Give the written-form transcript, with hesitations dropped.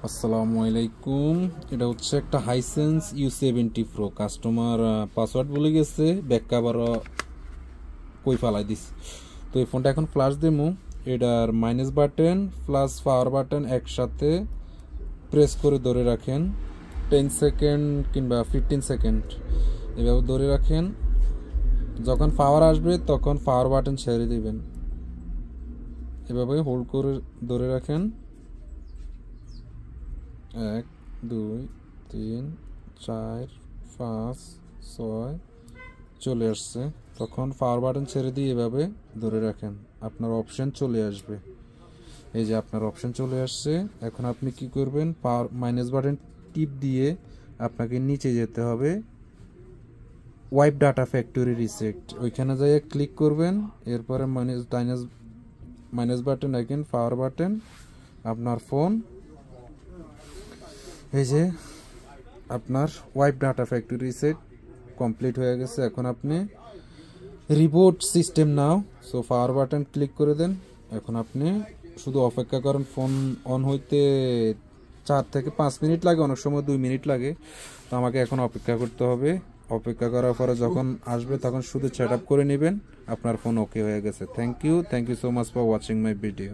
আসসালামু আলাইকুম। এটা হচ্ছে একটা Hisense U70 Pro। Customer password ভুলে গেছে, ব্যাক কভার কই ফালাই দিস। তো এই ফোনটা এখন ফ্ল্যাশ দেবো। এটার minus button plus power button একসাথে প্রেস করে ধরে রাখেন 10 সেকেন্ড কিংবা 15 সেকেন্ড এভাবে ধরে রাখেন। যখন পাওয়ার আসবে তখন পাওয়ার বাটন ছেড়ে দিবেন। এভাবে হোল্ড করে ধরে রাখেন। 1 2 3 4 5 6 চলে আসছে। তখন পাওয়ার বাটন ছেড়ে দিয়ে এভাবে ধরে রাখেন, আপনার অপশন চলে আসবে। এই যে আপনার অপশন চলে আসছে। এখন আপনি কি করবেন, পাওয়ার মাইনাস বাটন টিপ দিয়ে আপনাকে নিচে যেতে হবে, ওয়াইপ ডাটা ফ্যাক্টরি রিসেট, ওইখানে যাইয়ে ক্লিক করবেন। এরপরে minus button again power button, আপনার ফোন, এই যে আপনার wipe data factory reset complete হয়ে গেছে। এখন আপনি রিবোট সিস্টেম নাও, সো পাওয়ার বাটন ক্লিক করে দেন। এখন আপনি শুধু অপেক্ষা করেন। ফোন অন হইতে 4 থেকে 5 মিনিট লাগে, অনেক সময় 2 মিনিট লাগে। তো আমাকে এখন অপেক্ষা করতে হবে। অপেক্ষা করার পরে যখন আসবে তখন শুধু সেট আপ করে নেবেন, আপনার ফোন ওকে হয়ে গেছে। Thank you so much for watching my video.